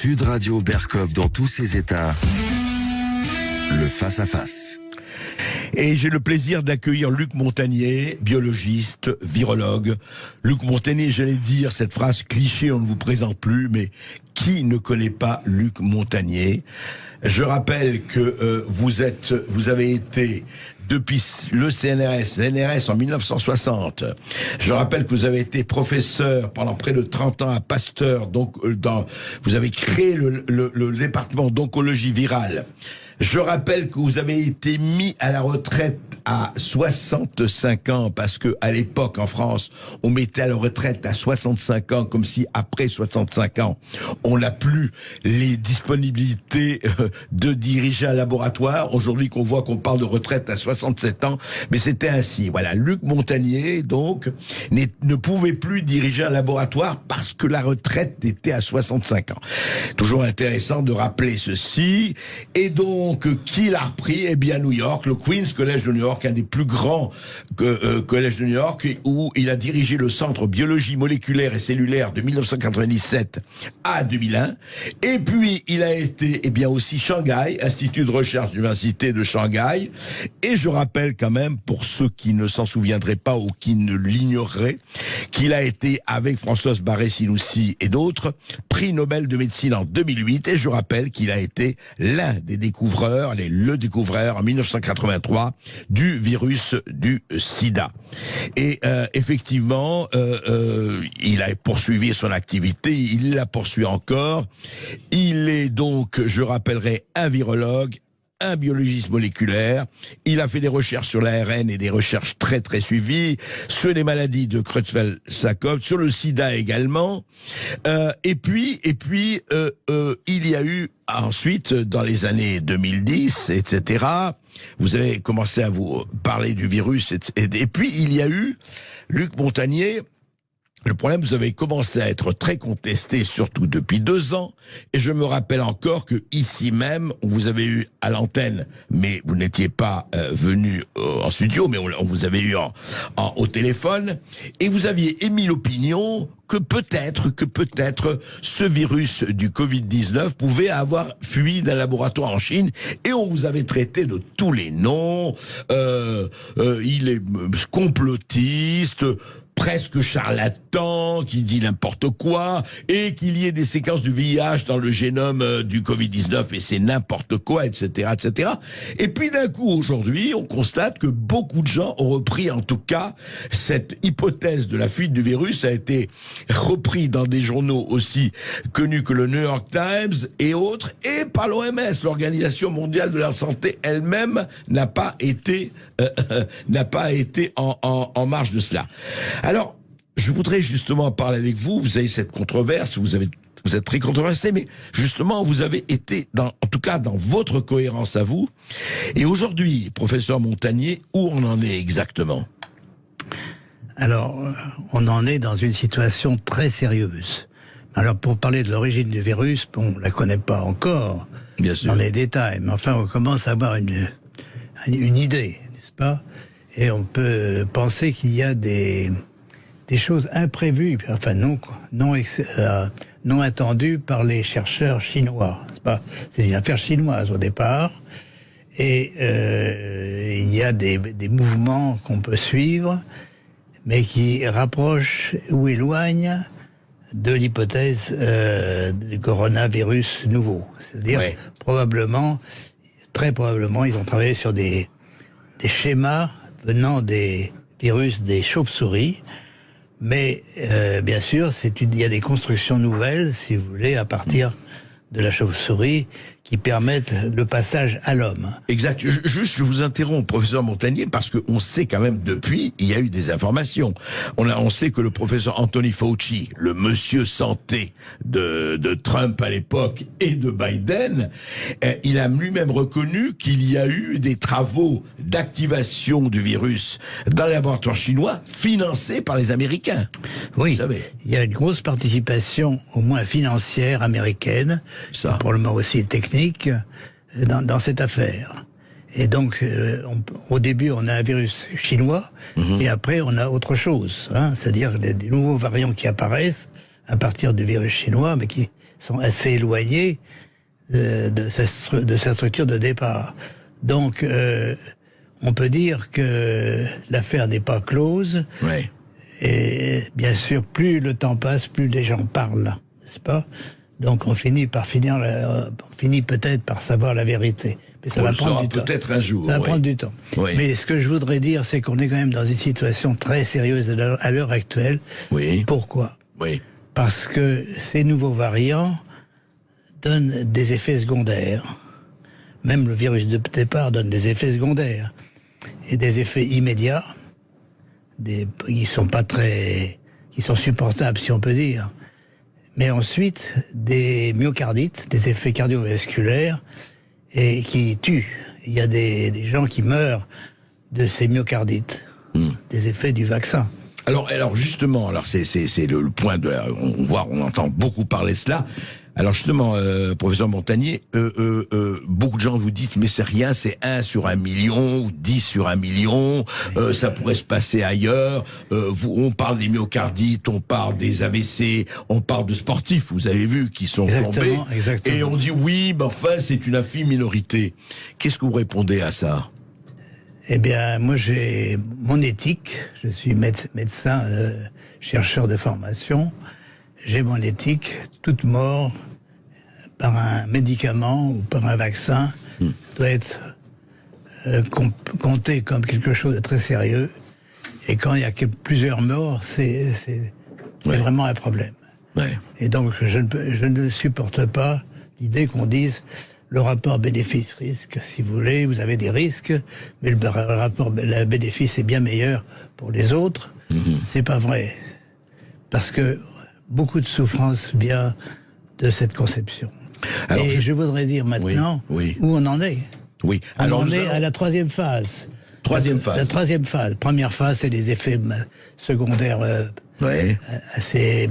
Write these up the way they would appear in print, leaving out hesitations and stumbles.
Sud Radio Berkov dans tous ses états. Le face-à-face. Et j'ai le plaisir d'accueillir Luc Montagnier, biologiste, virologue. Luc Montagnier, j'allais dire cette phrase cliché, on ne vous présente plus, mais qui ne connaît pas Luc Montagnier? Je rappelle que vous avez été depuis le CNRS en 1960. Je rappelle que vous avez été professeur pendant près de 30 ans à Pasteur, donc vous avez créé le département d'oncologie virale. Je rappelle que vous avez été mis à la retraite à 65 ans parce que à l'époque en France, on mettait à la retraite à 65 ans comme si après 65 ans, on n'a plus les disponibilités de diriger un laboratoire. Aujourd'hui qu'on voit qu'on parle de retraite à 67 ans, mais c'était ainsi. Voilà, Luc Montagnier donc ne pouvait plus diriger un laboratoire parce que la retraite était à 65 ans. Toujours intéressant de rappeler ceci. Et donc qui l'a repris? Eh bien New York, le Queen's College de New York, un des plus grands collèges de New York, où il a dirigé le centre biologie moléculaire et cellulaire de 1997 à 2001. Et puis il a été aussi Shanghai, Institut de recherche de l'Université de Shanghai. Et je rappelle quand même, pour ceux qui ne s'en souviendraient pas ou qui ne l'ignoreraient, qu'il a été, avec Françoise Barré-Sinoussi et d'autres, prix Nobel de médecine en 2008. Et je rappelle qu'il a été l'un des découvreurs, le découvreur en 1983 du virus du sida. Et effectivement, il a poursuivi son activité, il la poursuit encore. Il est donc, je rappellerai, un virologue, un biologiste moléculaire. Il a fait des recherches sur l'ARN et des recherches très très suivies sur les maladies de Creutzfeldt-Jakob, sur le sida également. Et puis il y a eu ensuite, dans les années 2010, etc., vous avez commencé à vous parler du virus, et puis il y a eu Luc Montagnier. Le problème, vous avez commencé à être très contesté, surtout depuis 2 ans. Et je me rappelle encore que ici même, on vous avait eu à l'antenne, mais vous n'étiez pas venu en studio, mais on vous avait eu au téléphone. Et vous aviez émis l'opinion que peut-être ce virus du Covid-19 pouvait avoir fui d'un laboratoire en Chine. Et on vous avait traité de tous les noms. Il est complotiste, presque charlatan, qui dit n'importe quoi, et qu'il y ait des séquences du VIH dans le génome du Covid-19, et c'est n'importe quoi, etc., etc. Et puis d'un coup, aujourd'hui, on constate que beaucoup de gens ont repris, en tout cas, cette hypothèse de la fuite du virus a été repris dans des journaux aussi connus que le New York Times et autres, et par l'OMS, l'Organisation mondiale de la santé elle-même n'a pas été en marge de cela. Alors, je voudrais justement parler avec vous. Vous avez cette controverse, vous êtes très controversé, mais justement, vous avez été, en tout cas dans votre cohérence à vous. Et aujourd'hui, professeur Montagnier, où on en est exactement? Alors, on en est dans une situation très sérieuse. Alors, pour parler de l'origine du virus, on ne la connaît pas encore, bien sûr, dans les détails, mais enfin, on commence à avoir une idée, n'est-ce pas? Et on peut penser qu'il y a des choses imprévues, enfin non attendues par les chercheurs chinois. C'est une affaire chinoise au départ, et il y a des mouvements qu'on peut suivre, mais qui rapprochent ou éloignent de l'hypothèse du coronavirus nouveau. C'est-à-dire, très probablement, ils ont travaillé sur des schémas venant des virus des chauves-souris, mais bien sûr, il y a des constructions nouvelles, si vous voulez, à partir de la chauve-souris, qui permettent le passage à l'homme. Exact. Juste, je vous interromps, professeur Montagnier, parce qu'on sait quand même depuis, il y a eu des informations. On sait que le professeur Anthony Fauci, le monsieur santé de Trump à l'époque et de Biden, il a lui-même reconnu qu'il y a eu des travaux d'activation du virus dans les laboratoires chinois financés par les Américains. Oui, vous savez. Il y a une grosse participation, au moins financière, américaine, probablement aussi technique, dans cette affaire. Et donc, au début, on a un virus chinois, et après, on a autre chose. Hein, c'est-à-dire des nouveaux variants qui apparaissent à partir du virus chinois, mais qui sont assez éloignés de sa structure de départ. Donc, on peut dire que l'affaire n'est pas close. Ouais. Et bien sûr, plus le temps passe, plus les gens parlent, n'est-ce pas? Donc on finit peut-être par savoir la vérité. Mais ça On va le prendre saura du temps. peut-être un jour. Ça va oui. prendre du temps. Oui. Mais ce que je voudrais dire, c'est qu'on est quand même dans une situation très sérieuse à l'heure actuelle. Oui. Pourquoi? Oui. Parce que ces nouveaux variants donnent des effets secondaires. Même le virus de départ donne des effets secondaires. Et des effets immédiats, qui sont supportables, si on peut dire. Mais ensuite, des myocardites, des effets cardiovasculaires, et qui tuent. Il y a des gens qui meurent de ces myocardites, des effets du vaccin. Alors justement, c'est le point on entend beaucoup parler de cela. Alors justement, professeur Montagnier, beaucoup de gens vous disent mais c'est rien, c'est 1 sur 1 million ou 10 sur 1 million, ça pourrait se passer ailleurs. On parle des myocardites, on parle des AVC, on parle de sportifs, vous avez vu, qui sont tombés. Exactement. Et on dit oui, mais enfin c'est une infime minorité. Qu'est-ce que vous répondez à ça? Eh bien, moi j'ai mon éthique, je suis médecin, chercheur de formation, j'ai mon éthique, toute mort par un médicament ou par un vaccin doit être comptée comme quelque chose de très sérieux. Et quand il y a plusieurs morts, c'est vraiment un problème. Ouais. Et donc je ne supporte pas l'idée qu'on dise le rapport bénéfice-risque, si vous voulez, vous avez des risques, mais le rapport bénéfice est bien meilleur pour les autres. C'est pas vrai. Parce que beaucoup de souffrance vient de cette conception. Alors, et je voudrais dire maintenant où on en est. Oui. On en est à la troisième phase. Troisième phase. La troisième phase. Première phase, c'est les effets secondaires assez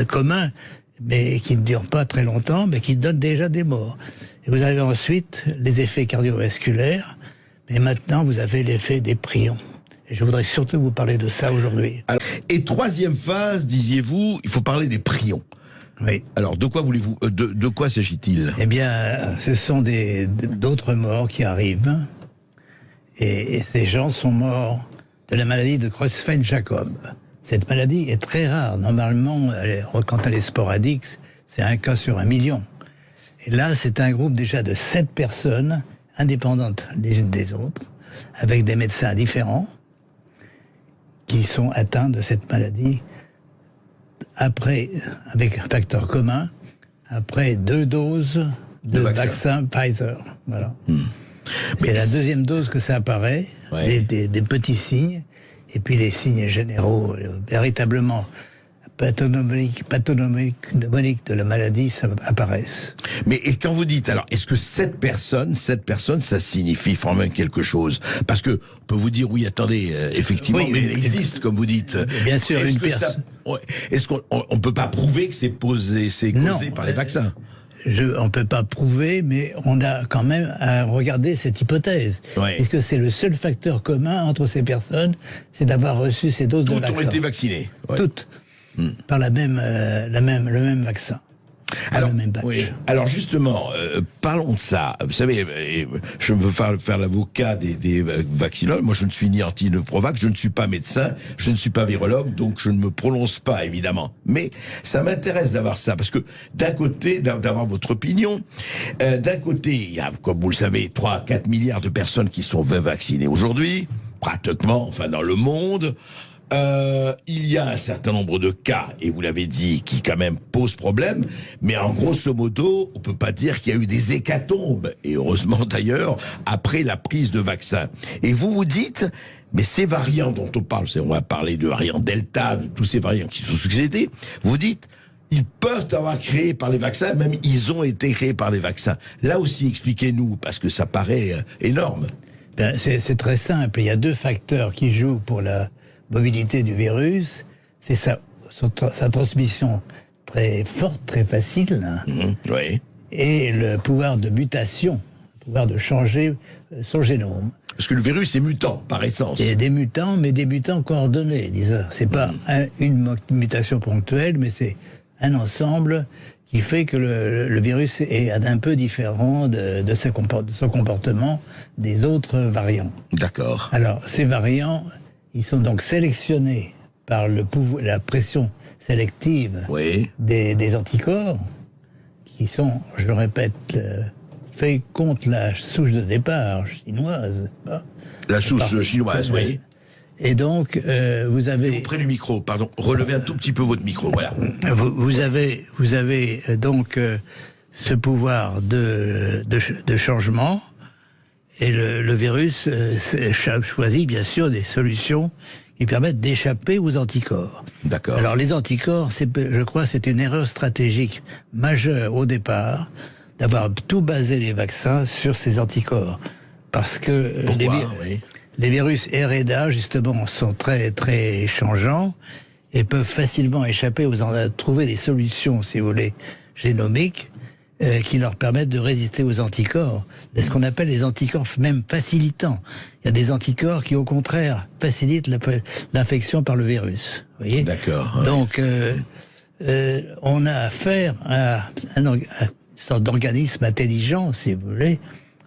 communs, mais qui ne durent pas très longtemps, mais qui donnent déjà des morts. Et vous avez ensuite les effets cardiovasculaires, mais maintenant vous avez l'effet des prions. Et je voudrais surtout vous parler de ça aujourd'hui. Et troisième phase, disiez-vous, il faut parler des prions. Oui. Alors, de quoi voulez-vous, de quoi s'agit-il? Eh bien, ce sont d'autres morts qui arrivent. Et ces gens sont morts de la maladie de Creutzfeldt-Jakob. Cette maladie est très rare. Normalement, quand elle est sporadique, c'est 1 cas sur 1 million. Et là, c'est un groupe déjà de 7 personnes, indépendantes les unes des autres, avec des médecins différents, qui sont atteints de cette maladie après, avec un facteur commun, après 2 doses de vaccin Pfizer. Voilà. C'est la deuxième dose que ça apparaît, des petits signes, et puis les signes généraux, véritablement pathognomoniques de la maladie, ça apparaissent. Mais et quand vous dites, alors, est-ce que 7 personnes, ça signifie vraiment quelque chose? Parce que, on peut vous dire, oui, attendez, effectivement, mais elle existe, comme vous dites. Bien sûr, une personne. Est-ce qu'on peut pas prouver que c'est causé par les vaccins? On ne peut pas prouver, mais on a quand même à regarder cette hypothèse. Puisque c'est le seul facteur commun entre ces personnes, c'est d'avoir reçu ces doses de vaccin. Toutes ont été vaccinées. Toutes. Par le même vaccin. Alors, le même batch. Alors justement, parlons de ça. Vous savez, je veux faire l'avocat des vaccinologues. Moi, je ne suis ni anti ni pro-vax, je ne suis pas médecin, je ne suis pas virologue, donc je ne me prononce pas, évidemment. Mais ça m'intéresse d'avoir ça, parce que d'un côté, d'avoir votre opinion, d'un côté, il y a, comme vous le savez, 3-4 milliards de personnes qui sont vaccinées aujourd'hui, pratiquement, enfin dans le monde. Il y a un certain nombre de cas, et vous l'avez dit, qui quand même posent problème, mais en grosso modo, on peut pas dire qu'il y a eu des hécatombes, et heureusement d'ailleurs, après la prise de vaccin. Et vous dites, mais ces variants dont on parle, on va parler de variants Delta, de tous ces variants qui sont succédés, vous dites, ils peuvent avoir créé par les vaccins, même ils ont été créés par les vaccins. Là aussi, expliquez-nous, parce que ça paraît énorme. Ben, c'est très simple, il y a 2 facteurs qui jouent pour la mobilité du virus, c'est sa transmission très forte, très facile, et le pouvoir de mutation, le pouvoir de changer son génome. Parce que le virus est mutant, par essence. Il y a des mutants, mais des mutants coordonnés, disons. C'est pas une mutation ponctuelle, mais c'est un ensemble qui fait que le virus est un peu différent de son comportement des autres variants. D'accord. Alors, ces variants, ils sont donc sélectionnés par la pression sélective Oui. des anticorps, qui sont, je le répète, faits contre la souche de départ chinoise. La souche chinoise, oui. Et donc, vous avez... Près du micro, pardon. Relevez un tout petit peu votre micro, voilà. Vous avez donc ce pouvoir de changement, et le virus choisit bien sûr des solutions qui permettent d'échapper aux anticorps. D'accord. Alors les anticorps, je crois, c'est une erreur stratégique majeure au départ d'avoir tout basé les vaccins sur ces anticorps, parce que les virus RNA justement sont très très changeants et peuvent facilement échapper trouver des solutions, si vous voulez, génomiques qui leur permettent de résister aux anticorps. C'est ce qu'on appelle les anticorps même facilitants. Il y a des anticorps qui, au contraire, facilitent l'infection par le virus. Vous voyez ? D'accord. Donc, on a affaire à une sorte d'organisme intelligent, si vous voulez,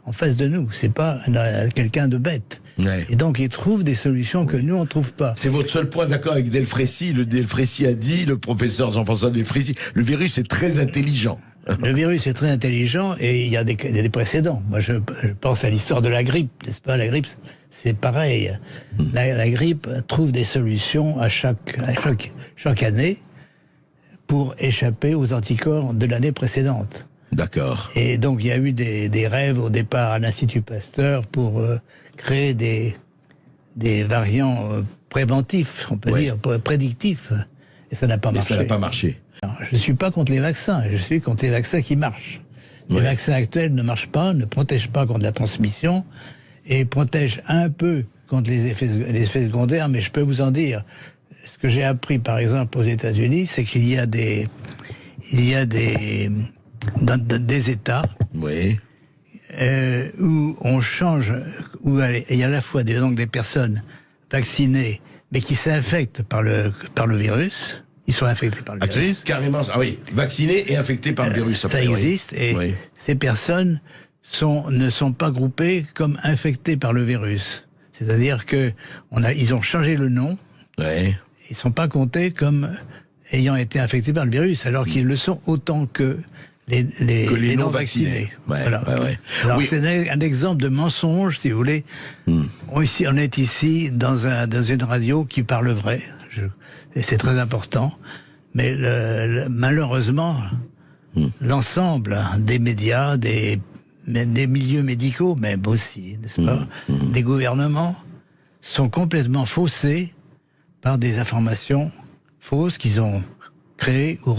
en face de nous. C'est pas quelqu'un de bête. Ouais. Et donc, il trouve des solutions que nous, on ne trouve pas. C'est votre seul point d'accord avec Delfrécy. Delfrécy a dit, le professeur Jean-François Delfrécy, le virus est très intelligent. Le virus est très intelligent et il y a des précédents. Moi, je pense à l'histoire de la grippe, n'est-ce pas ? La grippe, c'est pareil. La grippe trouve des solutions à chaque année pour échapper aux anticorps de l'année précédente. D'accord. Et donc, il y a eu des rêves au départ à l'Institut Pasteur pour créer des variants préventifs, on peut dire, prédictifs. Et ça n'a pas marché. Et ça n'a pas marché. Alors, je ne suis pas contre les vaccins, je suis contre les vaccins qui marchent. Les vaccins actuels ne marchent pas, ne protègent pas contre la transmission et protègent un peu contre les effets secondaires, mais je peux vous en dire, ce que j'ai appris par exemple aux États-Unis, c'est qu'il y a des États où on change, où il y a à la fois des personnes vaccinées, mais qui s'infectent par le virus. Ils sont infectés par le virus. Carrément, vaccinés et infectés par le virus. Ça existe, et ces personnes ne sont pas groupées comme infectées par le virus. C'est-à-dire ils ont changé le nom. Ils ne sont pas comptés comme ayant été infectés par le virus, alors qu'ils le sont autant que les non vaccinés. Alors c'est un exemple de mensonge, si vous voulez. On est ici dans une radio qui parle vrai. Et c'est très important. Mais malheureusement, l'ensemble des médias, des milieux médicaux, même aussi, n'est-ce pas, des gouvernements, sont complètement faussés par des informations fausses qu'ils ont créées ou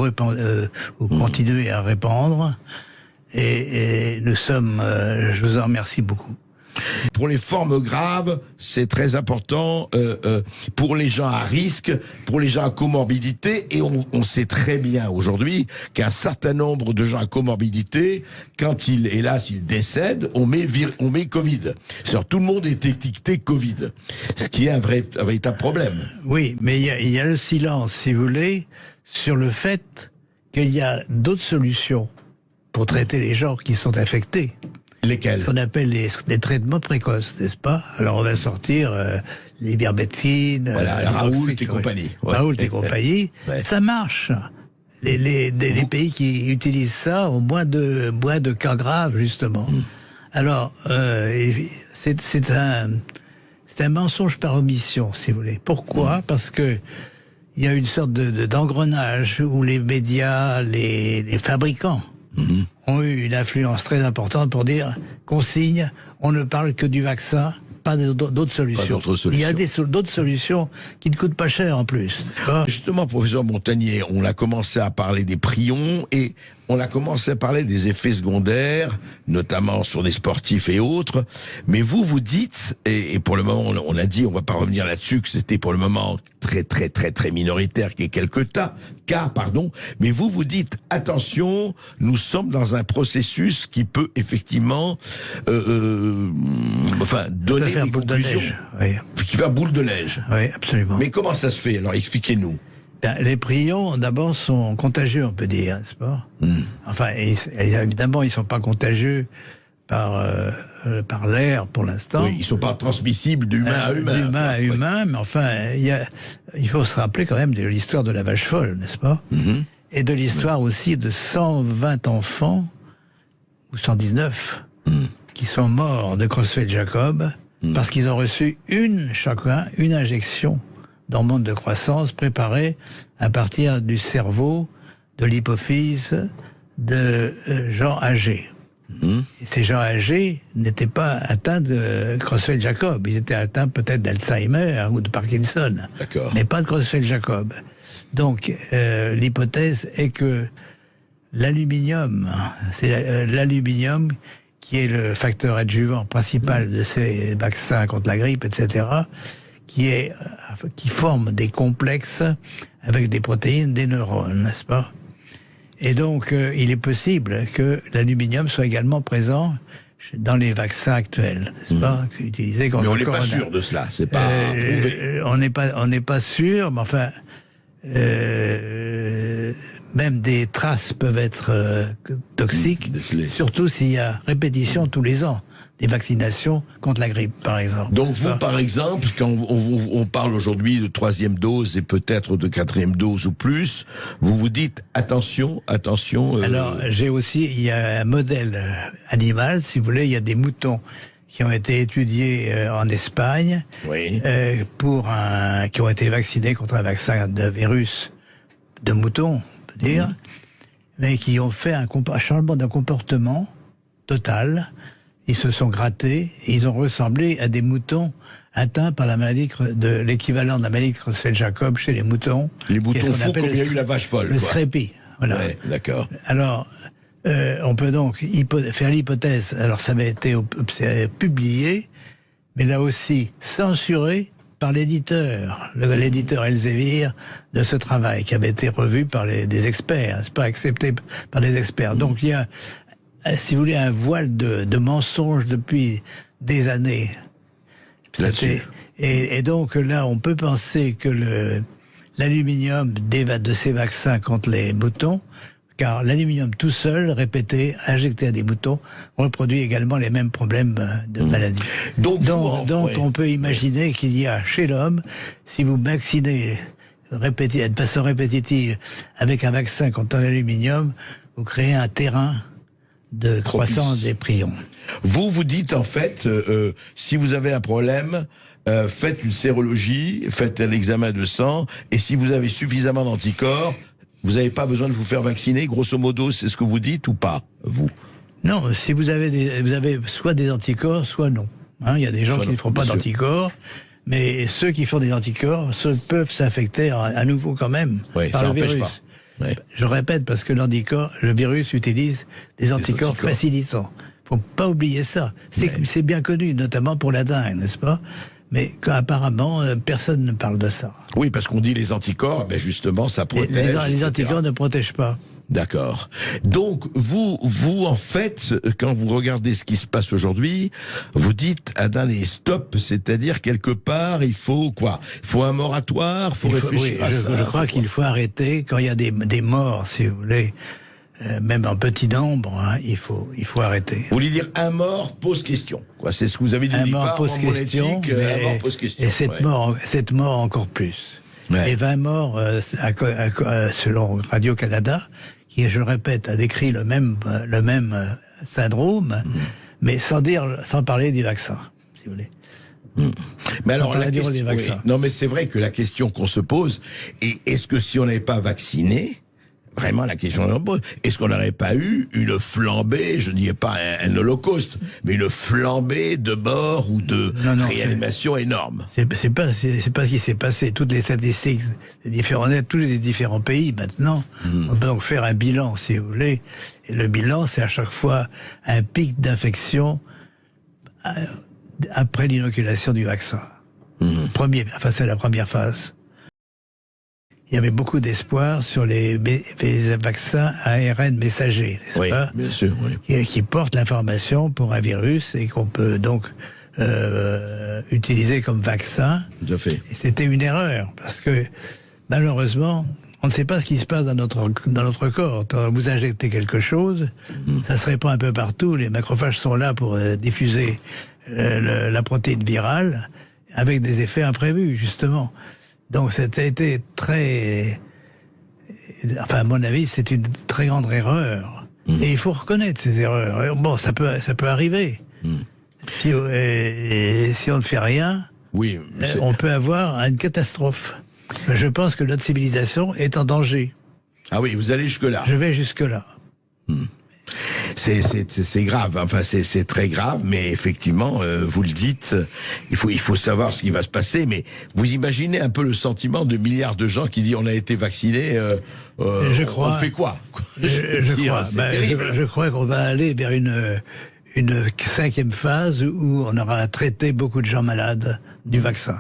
continué à répandre. Et nous sommes... je vous en remercie beaucoup. Pour les formes graves, c'est très important. Pour les gens à risque, pour les gens à comorbidité, et on sait très bien aujourd'hui qu'un certain nombre de gens à comorbidité, quand hélas, ils décèdent, on met Covid. C'est-à-dire, tout le monde est étiqueté Covid, ce qui est un véritable problème. Oui, mais il y a le silence, si vous voulez, sur le fait qu'il y a d'autres solutions pour traiter les gens qui sont infectés. Lesquels ? Ce qu'on appelle les traitements précoces, n'est-ce pas ? Alors on va sortir l'ivermectine, la Raoult et compagnie. Raoult et compagnie. Ça marche. Les pays qui utilisent ça ont moins de cas graves, justement. Alors, c'est un mensonge par omission, si vous voulez. Pourquoi ? Parce que il y a une sorte d'engrenage où les médias, les fabricants, ont eu une influence très importante pour dire consigne, on ne parle que du vaccin, pas d'autres solutions. Il y a d'autres solutions qui ne coûtent pas cher en plus. Justement, professeur Montagnier, on a commencé à parler des prions et on a commencé à parler des effets secondaires, notamment sur des sportifs et autres. Mais vous dites, et pour le moment, on a dit, on va pas revenir là-dessus, que c'était pour le moment très, très, très, très minoritaire, qu'il y ait quelques cas, mais vous dites, attention, nous sommes dans un processus qui peut effectivement, donner des conclusions. Oui. Qui va boule de neige. Oui, absolument. Mais comment ça se fait? Alors, expliquez-nous. Ben, les prions, d'abord, sont contagieux, on peut dire, n'est-ce pas? Enfin, évidemment, ils ne sont pas contagieux par l'air, pour l'instant. Oui, ils ne sont pas transmissibles d'humain à humain. D'humain à humain, mais enfin, il faut se rappeler quand même de l'histoire de la vache folle, n'est-ce pas? Et de l'histoire aussi de 120 enfants, ou 119, qui sont morts de Creutzfeldt-Jacob, parce qu'ils ont reçu chacun une injection d'hormones de croissance préparées à partir du cerveau, de l'hypophyse de gens âgés. Et ces gens âgés n'étaient pas atteints de Creutzfeldt-Jacob, ils étaient atteints peut-être d'Alzheimer ou de Parkinson, mais pas de Creutzfeldt-Jacob. Donc l'hypothèse est que l'aluminium, c'est l'aluminium qui est le facteur adjuvant principal de ces vaccins contre la grippe, etc., qui forme des complexes avec des protéines des neurones, n'est-ce pas? Et donc, il est possible que l'aluminium soit également présent dans les vaccins actuels, n'est-ce pas? Utilisés contre mais on le n'est pas corona. sûr de cela, c'est pas prouvé. On n'est pas sûr, mais enfin, même des traces peuvent être toxiques, surtout s'il y a répétition tous les ans des vaccinations contre la grippe, par exemple. Donc vous, par exemple, quand on parle aujourd'hui de 3e dose et peut-être de 4e dose ou plus, vous vous dites attention. Alors, il y a un modèle animal, si vous voulez, il y a des moutons qui ont été étudiés en Espagne, qui ont été vaccinés contre un vaccin de virus de mouton, on peut dire, mais qui ont fait un changement de comportement total. Ils se sont grattés et ils ont ressemblé à des moutons atteints par la maladie de l'équivalent de la maladie de Creutzfeldt-Jacob chez les moutons. Les moutons fous comme il y a eu la vache folle. Le scrépie. Voilà. Ouais, d'accord. Alors, on peut donc faire l'hypothèse, alors ça avait été publié, mais là aussi censuré par l'éditeur Elsevier de ce travail, qui avait été revu par des experts, c'est pas accepté par des experts. Donc il y a, si vous voulez, un voile de mensonges depuis des années. Là-dessus. Et donc là, on peut penser que l'aluminium de ces vaccins contre les moutons, car l'aluminium tout seul, répété, injecté à des moutons, reproduit également les mêmes problèmes de maladie. Donc on peut imaginer qu'il y a chez l'homme, si vous vaccinez de façon répétitive avec un vaccin contre l'aluminium, vous créez un terrain de croissance des prions. Vous dites en fait, si vous avez un problème, faites une sérologie, faites un examen de sang, et si vous avez suffisamment d'anticorps, vous n'avez pas besoin de vous faire vacciner, grosso modo, c'est ce que vous dites ou pas, vous? Non, si vous avez soit des anticorps, soit non. Il y a des gens qui ne font pas d'anticorps, mais ceux qui font des anticorps peuvent s'infecter à nouveau quand même par le virus. Ouais. Je répète, parce que le virus utilise des anticorps facilitants. Faut pas oublier ça. C'est bien connu, notamment pour la dengue, n'est-ce pas? Mais apparemment, personne ne parle de ça. Oui, parce qu'on dit les anticorps, ben justement, ça protège. Les anticorps ne protègent pas. D'accord. Donc, vous, en fait, quand vous regardez ce qui se passe aujourd'hui, vous dites, allez, stop, c'est-à-dire, quelque part, il faut quoi? Il faut un moratoire, il faut réfléchir à ça. Je crois qu'il faut arrêter, quand il y a des morts, si vous voulez, même en petit nombre, il faut arrêter. Vous voulez dire, un mort pose question, quoi. C'est ce que vous avez dit. Un mort pose question, un mort pose question. Et cette mort encore plus. Ouais. Et 20 morts, selon Radio-Canada, qui, je le répète, a décrit le même syndrome, mais sans parler du vaccin, si vous voulez. Mais alors, non, mais c'est vrai que la question qu'on se pose, est-ce que si on n'avait pas vacciné, vraiment la question qu'on se pose, est-ce qu'on n'aurait pas eu une flambée, je ne dis pas un holocauste, mais une flambée de morts ou de réanimation énorme? C'est pas ce qui s'est passé. Toutes les statistiques tous les différents pays maintenant, on peut donc faire un bilan, si vous voulez. Et le bilan, c'est à chaque fois un pic d'infection après l'inoculation du vaccin. C'est la première phase. Il y avait beaucoup d'espoir sur les vaccins ARN messagers, n'est-ce pas? Bien sûr, qui portent l'information pour un virus et qu'on peut donc utiliser comme vaccin. Tout à fait. Et c'était une erreur, parce que Malheureusement, on ne sait pas ce qui se passe dans notre corps. Quand vous injectez quelque chose, ça se répand un peu partout. Les macrophages sont là pour diffuser la protéine virale avec des effets imprévus, justement. Donc, ça a été très... Enfin, à mon avis, c'est une très grande erreur. Et il faut reconnaître ces erreurs. Bon, ça peut arriver. Si on ne fait rien, Oui. on peut avoir une catastrophe. Je pense que notre civilisation est en danger. Ah oui, vous allez jusque-là. Je vais jusque-là. C'est grave, enfin c'est très grave, mais effectivement, vous le dites, il faut savoir ce qui va se passer, mais vous imaginez un peu le sentiment de milliards de gens qui disent on a été vaccinés, on fait quoi? Je crois qu'on va aller vers une 5e phase où on aura traité beaucoup de gens malades du vaccin.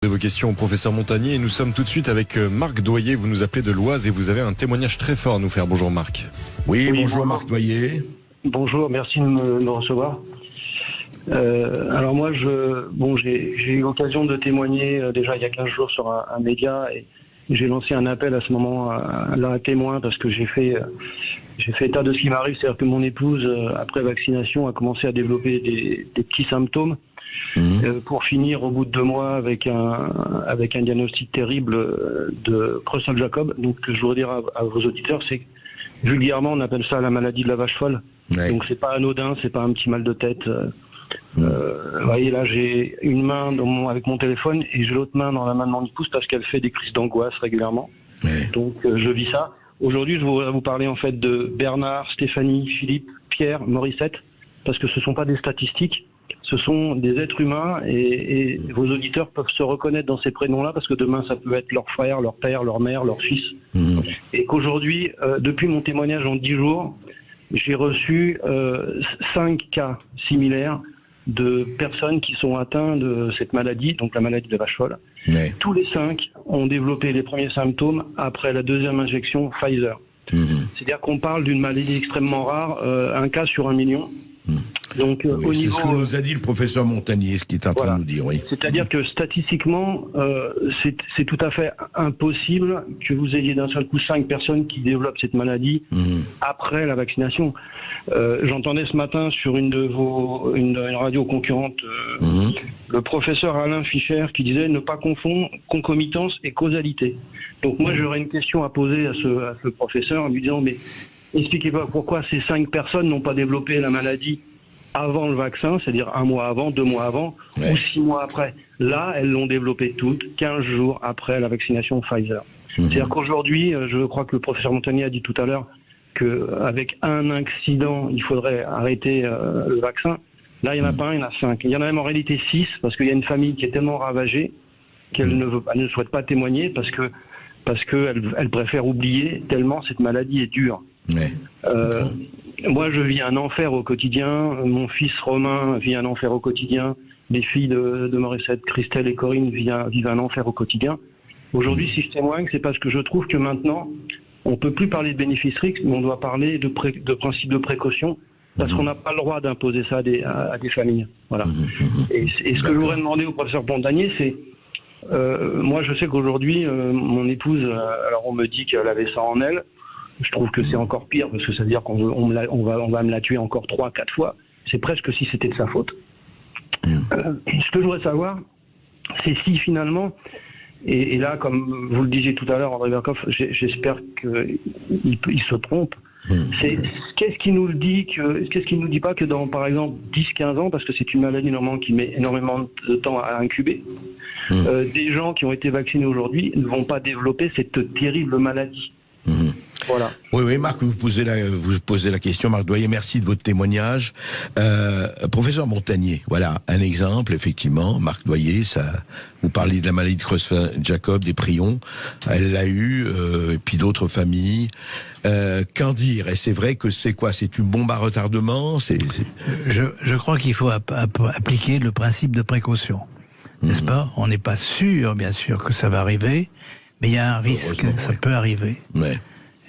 De vos questions au professeur Montagnier, et nous sommes tout de suite avec Marc Doyer, vous nous appelez de l'Oise et vous avez un témoignage très fort à nous faire. Bonjour Marc. Oui, bonjour Marc Doyer. Bonjour, merci de me recevoir. Alors moi, j'ai eu l'occasion de témoigner déjà il y a 15 jours sur un média, et j'ai lancé un appel à ce moment-là à témoin, parce que j'ai fait état de ce qui m'arrive, c'est-à-dire que mon épouse, après vaccination, a commencé à développer des petits symptômes. Pour finir au bout de 2 mois avec un diagnostic terrible de Creutzfeldt-Jakob. Donc, ce que je voudrais dire à vos auditeurs, c'est que vulgairement on appelle ça la maladie de la vache folle. Ouais. Donc c'est pas anodin, c'est pas un petit mal de tête. Vous voyez là, j'ai une main avec mon téléphone et j'ai l'autre main dans la main de mon épouse parce qu'elle fait des crises d'angoisse régulièrement. Ouais. Donc je vis ça. Aujourd'hui, je voudrais vous parler en fait de Bernard, Stéphanie, Philippe, Pierre, Morissette, parce que ce sont pas des statistiques. Ce sont des êtres humains et vos auditeurs peuvent se reconnaître dans ces prénoms-là parce que demain, ça peut être leur frère, leur père, leur mère, leur fils. Et qu'aujourd'hui, depuis mon témoignage en 10 jours, j'ai reçu 5 cas similaires de personnes qui sont atteintes de cette maladie, donc la maladie de la vache folle. Ouais. Tous les 5 ont développé les premiers symptômes après la 2e injection Pfizer. C'est-à-dire qu'on parle d'une maladie extrêmement rare, un cas sur 1 million. Donc, oui, au niveau, c'est ce que nous a dit le professeur Montagnier, ce qu'il est en train de nous dire. Oui. C'est-à-dire que statistiquement, c'est tout à fait impossible que vous ayez d'un seul coup 5 personnes qui développent cette maladie après la vaccination. J'entendais ce matin sur une radio concurrente le professeur Alain Fischer qui disait ne pas confondre concomitance et causalité. Donc moi j'aurais une question à poser à ce professeur en lui disant mais expliquez-moi pourquoi ces 5 personnes n'ont pas développé la maladie avant le vaccin, c'est-à-dire 1 mois avant, 2 mois avant, ou 6 mois après. Là, elles l'ont développé toutes 15 jours après la vaccination Pfizer. C'est-à-dire qu'aujourd'hui, je crois que le professeur Montagnier a dit tout à l'heure qu'avec un accident, il faudrait arrêter le vaccin. Là, il n'y en a pas un, il y en a 5. Il y en a même en réalité 6, parce qu'il y a une famille qui est tellement ravagée qu'elle ne souhaite pas témoigner parce qu'elle préfère oublier tellement cette maladie est dure. Moi, je vis un enfer au quotidien. Mon fils Romain vit un enfer au quotidien. Les filles de Morissette, Christelle et Corinne vivent un enfer au quotidien. Aujourd'hui, si je témoigne, c'est parce que je trouve que maintenant, on ne peut plus parler de bénéfice-risque, mais on doit parler de principe de précaution, parce qu'on n'a pas le droit d'imposer ça à des familles. Voilà. Et ce que je voudrais demander au professeur Montagnier, c'est moi, je sais qu'aujourd'hui, mon épouse, alors on me dit qu'elle avait ça en elle. Je trouve que c'est encore pire, parce que ça veut dire qu'on va me la tuer encore 3-4 fois. C'est presque si c'était de sa faute. Ce que je voudrais savoir, c'est si finalement, et là, comme vous le disiez tout à l'heure, André Berkoff, j'espère qu'il se trompe, c'est qu'est-ce qui nous dit pas que dans, par exemple, 10-15 ans, parce que c'est une maladie normalement qui met énormément de temps à incuber, des gens qui ont été vaccinés aujourd'hui ne vont pas développer cette terrible maladie. Voilà. Oui, Marc, vous posez la question, Marc Doyer, merci de votre témoignage. Professeur Montagnier, voilà, un exemple, effectivement, Marc Doyer, vous parliez de la maladie de Creutzfeldt-Jakob, des prions, elle l'a eu, et puis d'autres familles. Qu'en dire? Et c'est vrai que c'est quoi? C'est une bombe à retardement? Je crois qu'il faut appliquer le principe de précaution, n'est-ce pas? On n'est pas sûr, bien sûr, que ça va arriver, mais il y a un risque, ça peut arriver. Ouais.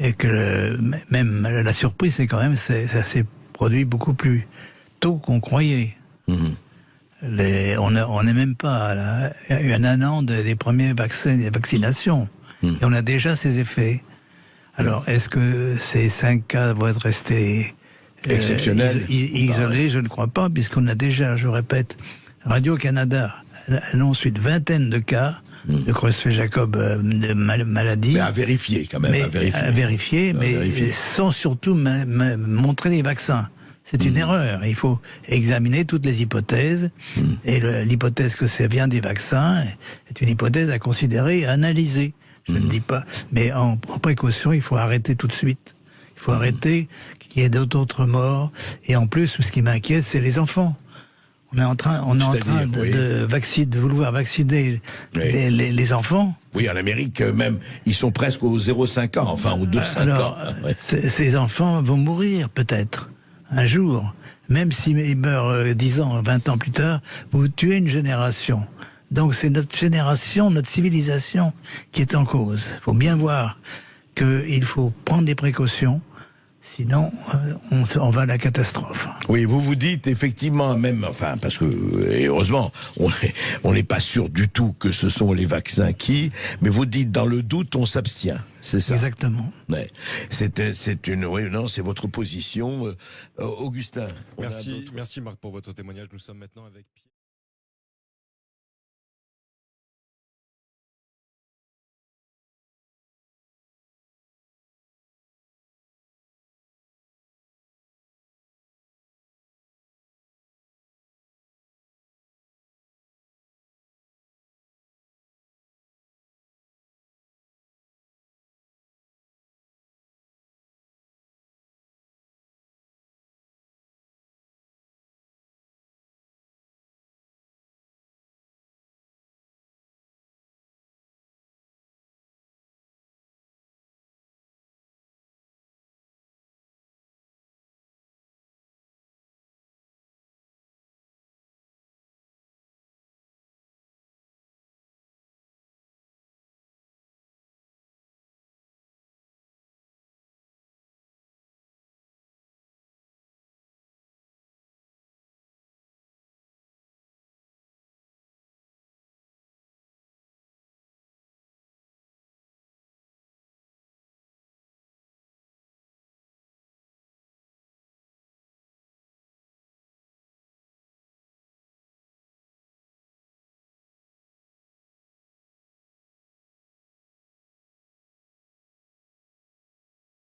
Et que même la surprise, c'est quand même, ça s'est produit beaucoup plus tôt qu'on croyait. On n'est même pas à un an des premiers vaccins, des vaccinations. Et on a déjà ces effets. Alors, est-ce que ces 5 cas vont être restés exceptionnels isolés? Je ne crois pas, puisqu'on a déjà, je répète, Radio-Canada annonce une vingtaine de cas de Creutzfeldt-Jacob de maladie. Mais à vérifier quand même. À vérifier, mais sans surtout montrer les vaccins. C'est une erreur. Il faut examiner toutes les hypothèses. Et l'hypothèse que ça vient des vaccins est une hypothèse à considérer et à analyser. Je ne dis pas. Mais en précaution, il faut arrêter tout de suite. Il faut arrêter qu'il y ait d'autres morts. Et en plus, ce qui m'inquiète, c'est les enfants. On est en train de vouloir vacciner les enfants. Oui, en Amérique même, ils sont presque aux 0,5 ans, enfin aux 2,5 ans. Ces enfants vont mourir peut-être un jour. Même s'ils meurent 10 ans, 20 ans plus tard, vous tuez une génération. Donc c'est notre génération, notre civilisation qui est en cause. Il faut bien voir qu'il faut prendre des précautions. Sinon, on va à la catastrophe. Oui, vous vous dites effectivement, même, enfin, parce que, et heureusement, on n'est pas sûr du tout que ce sont les vaccins mais vous dites, dans le doute, on s'abstient. C'est ça. Exactement. Ouais. C'est votre position. Augustin. Merci Marc pour votre témoignage. Nous sommes maintenant avec Pierre.